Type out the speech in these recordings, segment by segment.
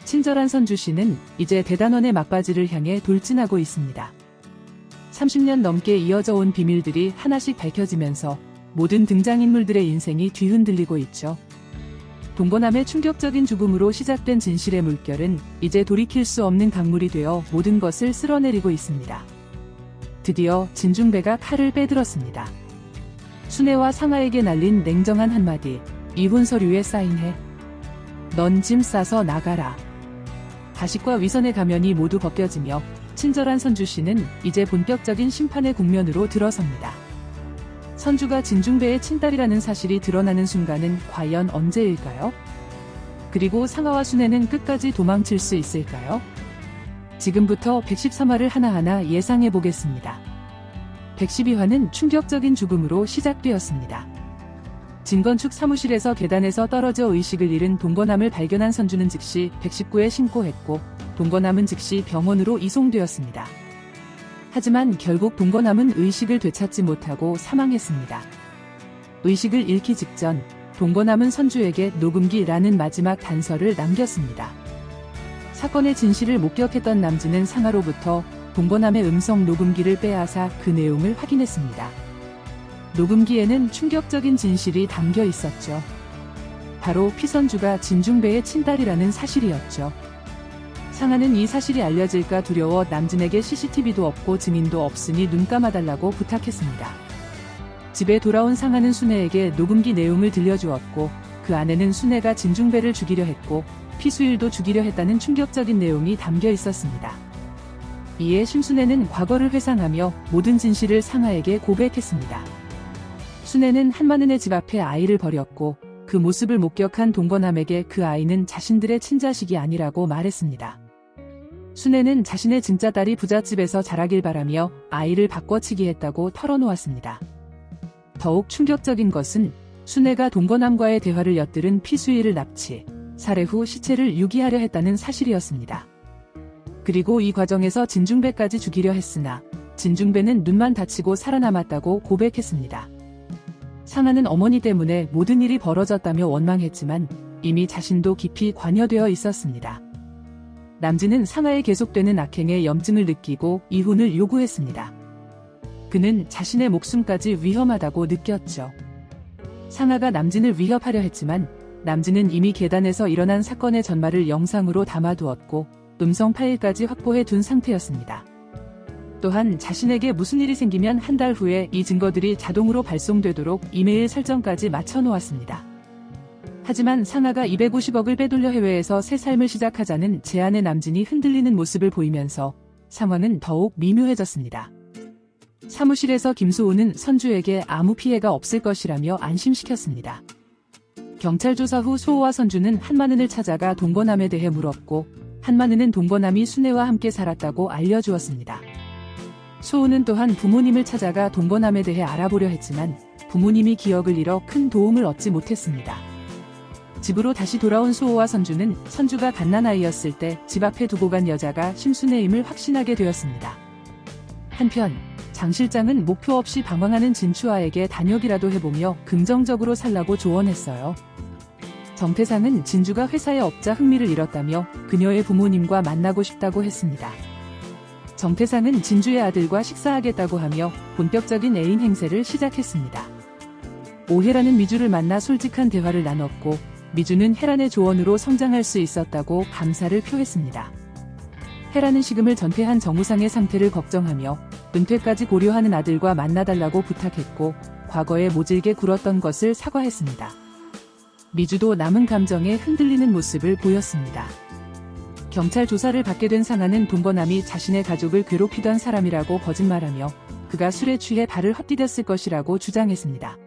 친절한 선주 씨는 이제 대단원의 막바지를 향해 돌진하고 있습니다. 30년 넘게 이어져 온 비밀들이 하나씩 밝혀지면서 모든 등장인물들의 인생이 뒤흔들리고 있죠. 동거남의 충격적인 죽음으로 시작된 진실의 물결은 이제 돌이킬 수 없는 강물이 되어 모든 것을 쓸어내리고 있습니다. 드디어 진중배가 칼을 빼들었습니다. 순애와 상아에게 날린 냉정한 한마디, 이혼 서류에 사인해. 넌 짐 싸서 나가라. 가식과 위선의 가면이 모두 벗겨지며 친절한 선주 씨는 이제 본격적인 심판의 국면으로 들어섭니다. 선주가 진중배의 친딸이라는 사실이 드러나는 순간은 과연 언제일까요? 그리고 상아와 순애는 끝까지 도망칠 수 있을까요? 지금부터 113화를 하나하나 예상해 보겠습니다. 112화는 충격적인 죽음으로 시작되었습니다. 진건축 사무실에서 계단에서 떨어져 의식을 잃은 동거남을 발견한 선주는 즉시 119에 신고했고 동거남은 즉시 병원으로 이송되었습니다. 하지만 결국 동거남은 의식을 되찾지 못하고 사망했습니다. 의식을 잃기 직전 동거남은 선주에게 녹음기라는 마지막 단서를 남겼습니다. 사건의 진실을 목격했던 남진은 상아로부터 동거남의 음성 녹음기를 빼앗아 그 내용을 확인했습니다. 녹음기에는 충격적인 진실이 담겨 있었죠. 바로 피선주가 진중배의 친딸이라는 사실이었죠. 상아는 이 사실이 알려질까 두려워 남진에게 CCTV도 없고 증인도 없으니 눈 감아달라고 부탁했습니다. 집에 돌아온 상아는 순애에게 녹음기 내용을 들려주었고 그 안에는 순애가 진중배를 죽이려 했고 피수일도 죽이려 했다는 충격적인 내용이 담겨 있었습니다. 이에 심순애는 과거를 회상하며 모든 진실을 상아에게 고백했습니다. 순애는 한마는의 집 앞에 아이를 버렸고 그 모습을 목격한 동거남에게 그 아이는 자신들의 친자식이 아니라고 말했습니다. 순애는 자신의 진짜 딸이 부잣집에서 자라길 바라며 아이를 바꿔치기 했다고 털어놓았습니다. 더욱 충격적인 것은 순애가 동거남과의 대화를 엿들은 피수일을 납치, 살해 후 시체를 유기하려 했다는 사실이었습니다. 그리고 이 과정에서 진중배까지 죽이려 했으나 진중배는 눈만 다치고 살아남았다고 고백했습니다. 상아는 어머니 때문에 모든 일이 벌어졌다며 원망했지만 이미 자신도 깊이 관여되어 있었습니다. 남진은 상아의 계속되는 악행에 염증을 느끼고 이혼을 요구했습니다. 그는 자신의 목숨까지 위험하다고 느꼈죠. 상아가 남진을 위협하려 했지만 남진은 이미 계단에서 일어난 사건의 전말을 영상으로 담아두었고 음성 파일까지 확보해 둔 상태였습니다. 또한 자신에게 무슨 일이 생기면 한 달 후에 이 증거들이 자동으로 발송되도록 이메일 설정까지 맞춰놓았습니다. 하지만 상아가 250억을 빼돌려 해외에서 새 삶을 시작하자는 제안의 남진이 흔들리는 모습을 보이면서 상황은 더욱 미묘해졌습니다. 사무실에서 김소우는 선주에게 아무 피해가 없을 것이라며 안심시켰습니다. 경찰 조사 후 소우와 선주는 한마는을 찾아가 동거남에 대해 물었고 한마는은 동거남이 순애와 함께 살았다고 알려주었습니다. 소우는 또한 부모님을 찾아가 동거남에 대해 알아보려 했지만 부모님이 기억을 잃어 큰 도움을 얻지 못했습니다. 집으로 다시 돌아온 소우와 선주는 선주가 갓난아이였을 때 집 앞에 두고 간 여자가 심순애임을 확신하게 되었습니다. 한편 장 실장은 목표 없이 방황하는 진추아에게 단역이라도 해보며 긍정적으로 살라고 조언했어요. 정태상은 진주가 회사에 없자 흥미를 잃었다며 그녀의 부모님과 만나고 싶다고 했습니다. 정태상은 진주의 아들과 식사하겠다고 하며 본격적인 애인 행세를 시작했습니다. 오혜라는 미주를 만나 솔직한 대화를 나눴고 미주는 혜란의 조언으로 성장할 수 있었다고 감사를 표했습니다. 혜란은 시금을 전폐한 정우상의 상태를 걱정하며 은퇴까지 고려하는 아들과 만나달라고 부탁했고 과거에 모질게 굴었던 것을 사과했습니다. 미주도 남은 감정에 흔들리는 모습을 보였습니다. 경찰 조사를 받게 된 상아는 동거남이 자신의 가족을 괴롭히던 사람이라고 거짓말하며 그가 술에 취해 발을 헛디뎠을 것이라고 주장했습니다.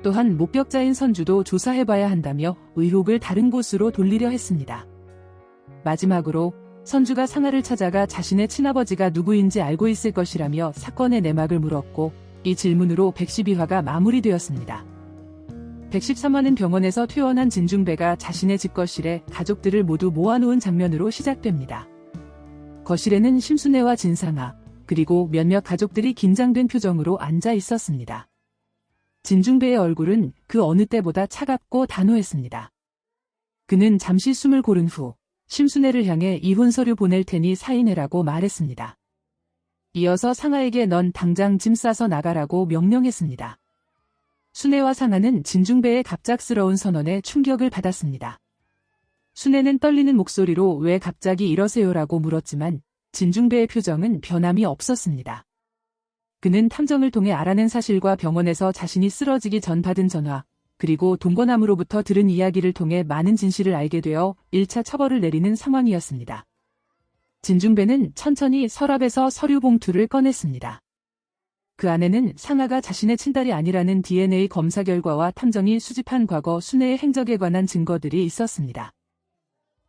또한 목격자인 선주도 조사해봐야 한다며 의혹을 다른 곳으로 돌리려 했습니다. 마지막으로 선주가 상아를 찾아가 자신의 친아버지가 누구인지 알고 있을 것이라며 사건의 내막을 물었고 이 질문으로 112화가 마무리되었습니다. 113화는 병원에서 퇴원한 진중배가 자신의 집 거실에 가족들을 모두 모아놓은 장면으로 시작됩니다. 거실에는 심순애와 진상아 그리고 몇몇 가족들이 긴장된 표정으로 앉아 있었습니다. 진중배의 얼굴은 그 어느 때보다 차갑고 단호했습니다. 그는 잠시 숨을 고른 후 심순애를 향해 이혼 서류 보낼 테니 사인해라고 말했습니다. 이어서 상아에게 넌 당장 짐 싸서 나가라고 명령했습니다. 순애와 상아는 진중배의 갑작스러운 선언에 충격을 받았습니다. 순애는 떨리는 목소리로 왜 갑자기 이러세요라고 물었지만 진중배의 표정은 변함이 없었습니다. 그는 탐정을 통해 알아낸 사실과 병원에서 자신이 쓰러지기 전 받은 전화, 그리고 동거남으로부터 들은 이야기를 통해 많은 진실을 알게 되어 1차 처벌을 내리는 상황이었습니다. 진중배는 천천히 서랍에서 서류 봉투를 꺼냈습니다. 그 안에는 상아가 자신의 친딸이 아니라는 DNA 검사 결과와 탐정이 수집한 과거 순애의 행적에 관한 증거들이 있었습니다.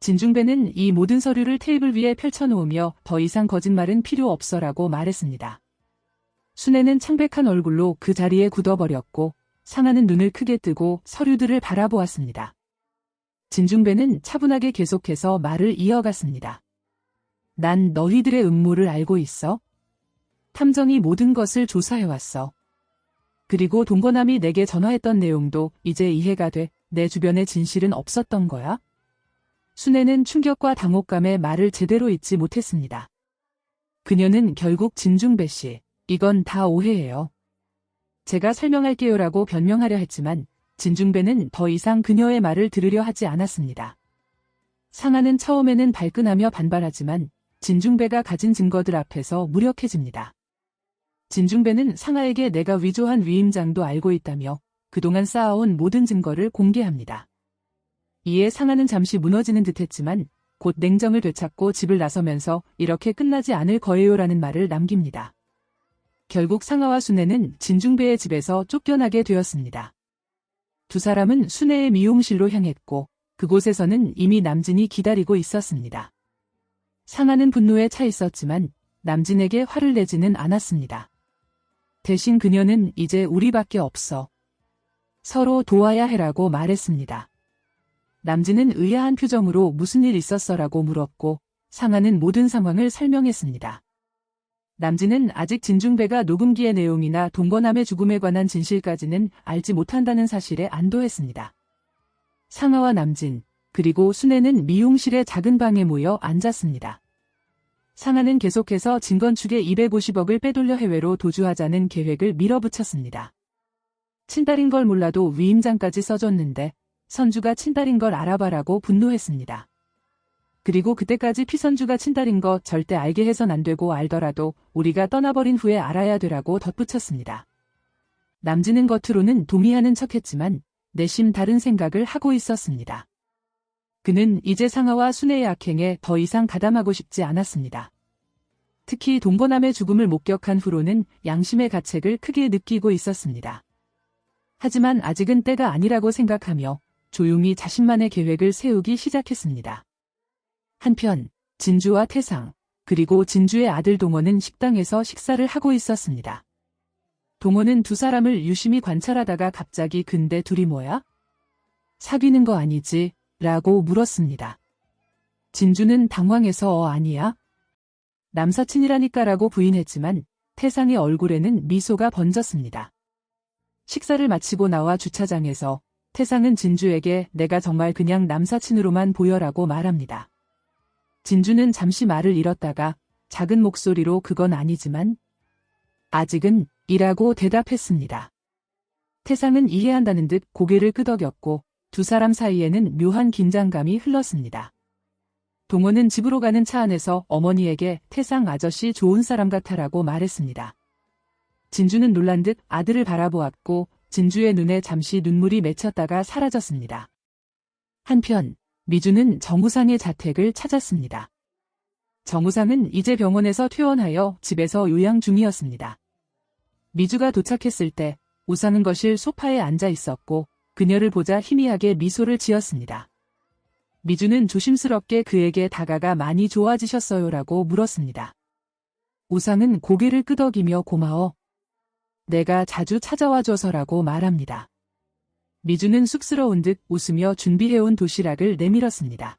진중배는 이 모든 서류를 테이블 위에 펼쳐놓으며 더 이상 거짓말은 필요 없어라고 말했습니다. 순애는 창백한 얼굴로 그 자리에 굳어버렸고 상아는 눈을 크게 뜨고 서류들을 바라보았습니다. 진중배는 차분하게 계속해서 말을 이어갔습니다. 난 너희들의 음모를 알고 있어. 탐정이 모든 것을 조사해왔어. 그리고 동거남이 내게 전화했던 내용도 이제 이해가 돼. 내 주변에 진실은 없었던 거야? 순애는 충격과 당혹감에 말을 제대로 잇지 못했습니다. 그녀는 결국 진중배 씨, 이건 다 오해예요. 제가 설명할게요라고 변명하려 했지만 진중배는 더 이상 그녀의 말을 들으려 하지 않았습니다. 상아는 처음에는 발끈하며 반발하지만 진중배가 가진 증거들 앞에서 무력해집니다. 진중배는 상아에게 내가 위조한 위임장도 알고 있다며 그동안 쌓아온 모든 증거를 공개합니다. 이에 상아는 잠시 무너지는 듯했지만 곧 냉정을 되찾고 집을 나서면서 이렇게 끝나지 않을 거예요라는 말을 남깁니다. 결국 상아와 순애는 진중배의 집에서 쫓겨나게 되었습니다. 두 사람은 순애의 미용실로 향했고 그곳에서는 이미 남진이 기다리고 있었습니다. 상아는 분노에 차 있었지만 남진에게 화를 내지는 않았습니다. 대신 그녀는 이제 우리밖에 없어. 서로 도와야 해라고 말했습니다. 남진은 의아한 표정으로 무슨 일 있었어라고 물었고 상아는 모든 상황을 설명했습니다. 남진은 아직 진중배가 녹음기의 내용이나 동거남의 죽음에 관한 진실까지는 알지 못한다는 사실에 안도했습니다. 상아와 남진, 그리고 순애는 미용실의 작은 방에 모여 앉았습니다. 상아는 계속해서 진건축의 250억을 빼돌려 해외로 도주하자는 계획을 밀어붙였습니다. 친딸인 걸 몰라도 위임장까지 써줬는데 선주가 친딸인 걸 알아봐라고 분노했습니다. 그리고 그때까지 피선주가 친딸인 거 절대 알게 해선 안 되고 알더라도 우리가 떠나버린 후에 알아야 되라고 덧붙였습니다. 남진은 겉으로는 동의하는 척했지만 내심 다른 생각을 하고 있었습니다. 그는 이제 상아와 순애의 악행에 더 이상 가담하고 싶지 않았습니다. 특히 동거남의 죽음을 목격한 후로는 양심의 가책을 크게 느끼고 있었습니다. 하지만 아직은 때가 아니라고 생각하며 조용히 자신만의 계획을 세우기 시작했습니다. 한편 진주와 태상, 그리고 진주의 아들 동원은 식당에서 식사를 하고 있었습니다. 동원은 두 사람을 유심히 관찰하다가 갑자기 근데 둘이 뭐야? 사귀는 거 아니지? 라고 물었습니다. 진주는 당황해서 아니야? 남사친이라니까라고 부인했지만 태상의 얼굴에는 미소가 번졌습니다. 식사를 마치고 나와 주차장에서 태상은 진주에게 내가 정말 그냥 남사친으로만 보여라고 말합니다. 진주는 잠시 말을 잃었다가 작은 목소리로 그건 아니지만 아직은 이라고 대답했습니다. 태상은 이해한다는 듯 고개를 끄덕였고 두 사람 사이에는 묘한 긴장감이 흘렀습니다. 동원은 집으로 가는 차 안에서 어머니에게 태상 아저씨 좋은 사람 같아라고 말했습니다. 진주는 놀란 듯 아들을 바라보았고 진주의 눈에 잠시 눈물이 맺혔다가 사라졌습니다. 한편 미주는 정우상의 자택을 찾았습니다. 정우상은 이제 병원에서 퇴원하여 집에서 요양 중이었습니다. 미주가 도착했을 때 우상은 거실 소파에 앉아 있었고 그녀를 보자 희미하게 미소를 지었습니다. 미주는 조심스럽게 그에게 다가가 많이 좋아지셨어요라고 물었습니다. 우상은 고개를 끄덕이며 고마워. 내가 자주 찾아와줘서라고 말합니다. 미주는 쑥스러운 듯 웃으며 준비해온 도시락을 내밀었습니다.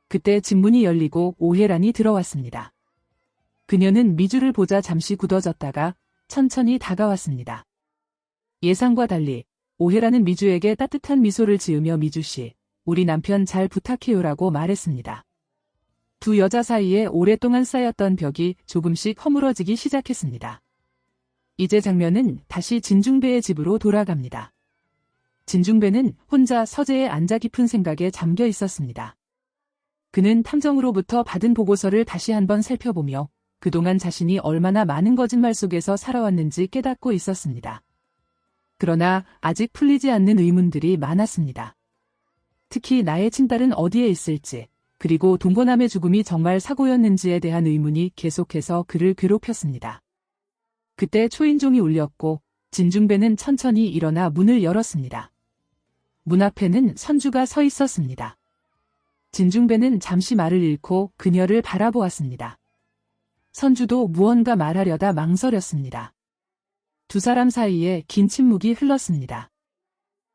그때 집문이 열리고 오혜란이 들어왔습니다. 그녀는 미주를 보자 잠시 굳어졌다가 천천히 다가왔습니다. 예상과 달리 오혜란은 미주에게 따뜻한 미소를 지으며 미주씨, 우리 남편 잘 부탁해요라고 말했습니다. 두 여자 사이에 오랫동안 쌓였던 벽이 조금씩 허물어지기 시작했습니다. 이제 장면은 다시 진중배의 집으로 돌아갑니다. 진중배는 혼자 서재에 앉아 깊은 생각에 잠겨 있었습니다. 그는 탐정으로부터 받은 보고서를 다시 한번 살펴보며 그동안 자신이 얼마나 많은 거짓말 속에서 살아왔는지 깨닫고 있었습니다. 그러나 아직 풀리지 않는 의문들이 많았습니다. 특히 나의 친딸은 어디에 있을지, 그리고 동거남의 죽음이 정말 사고였는지에 대한 의문이 계속해서 그를 괴롭혔습니다. 그때 초인종이 울렸고 진중배는 천천히 일어나 문을 열었습니다. 문 앞에는 선주가 서 있었습니다. 진중배는 잠시 말을 잃고 그녀를 바라보았습니다. 선주도 무언가 말하려다 망설였습니다. 두 사람 사이에 긴 침묵이 흘렀습니다.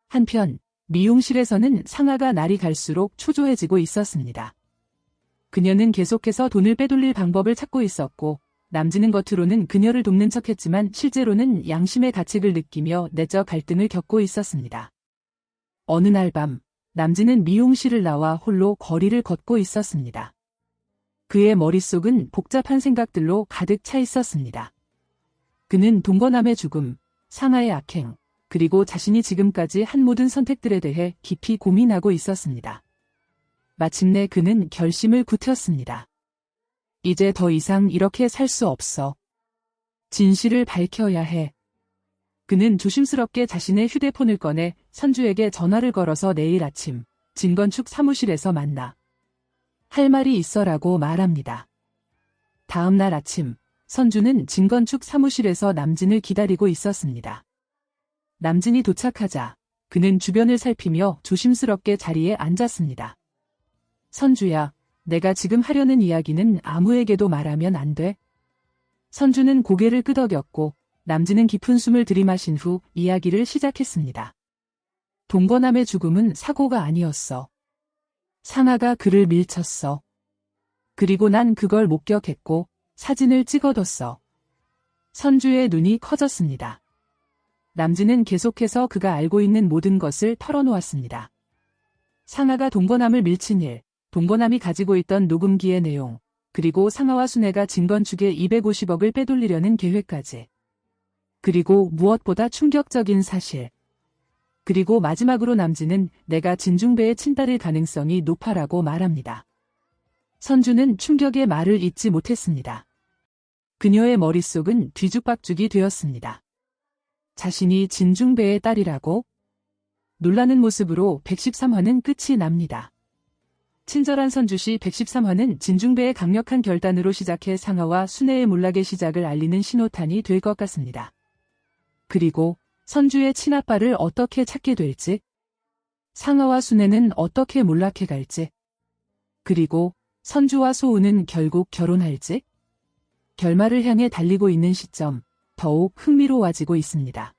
한편 미용실에서는 상아가 날이 갈수록 초조해지고 있었습니다. 그녀는 계속해서 돈을 빼돌릴 방법을 찾고 있었고 남진은 겉으로는 그녀를 돕는 척했지만 실제로는 양심의 가책을 느끼며 내적 갈등을 겪고 있었습니다. 어느 날 밤 남진은 미용실을 나와 홀로 거리를 걷고 있었습니다. 그의 머릿속은 복잡한 생각들로 가득 차 있었습니다. 그는 동거남의 죽음, 상아의 악행, 그리고 자신이 지금까지 한 모든 선택들에 대해 깊이 고민하고 있었습니다. 마침내 그는 결심을 굳혔습니다. 이제 더 이상 이렇게 살 수 없어. 진실을 밝혀야 해. 그는 조심스럽게 자신의 휴대폰을 꺼내 선주에게 전화를 걸어서 내일 아침 진건축 사무실에서 만나. 할 말이 있어라고 말합니다. 다음 날 아침 선주는 진건축 사무실에서 남진을 기다리고 있었습니다. 남진이 도착하자 그는 주변을 살피며 조심스럽게 자리에 앉았습니다. 선주야, 내가 지금 하려는 이야기는 아무에게도 말하면 안 돼. 선주는 고개를 끄덕였고 남진은 깊은 숨을 들이마신 후 이야기를 시작했습니다. 동거남의 죽음은 사고가 아니었어. 상아가 그를 밀쳤어. 그리고 난 그걸 목격했고 사진을 찍어뒀어. 선주의 눈이 커졌습니다. 남진은 계속해서 그가 알고 있는 모든 것을 털어놓았습니다. 상아가 동거남을 밀친 일, 동거남이 가지고 있던 녹음기의 내용, 그리고 상아와 순애가 진건축에 250억을 빼돌리려는 계획까지. 그리고 무엇보다 충격적인 사실. 그리고 마지막으로 남진은 내가 진중배의 친딸일 가능성이 높아라고 말합니다. 선주는 충격의 말을 잇지 못했습니다. 그녀의 머릿속은 뒤죽박죽이 되었습니다. 자신이 진중배의 딸이라고? 놀라는 모습으로 113화는 끝이 납니다. 친절한 선주시 113화는 진중배의 강력한 결단으로 시작해 상아와 순애의 몰락의 시작을 알리는 신호탄이 될 것 같습니다. 그리고 선주의 친아빠를 어떻게 찾게 될지, 상아와 순애는 어떻게 몰락해 갈지, 그리고 선주와 소우는 결국 결혼할지, 결말을 향해 달리고 있는 시점, 더욱 흥미로워지고 있습니다.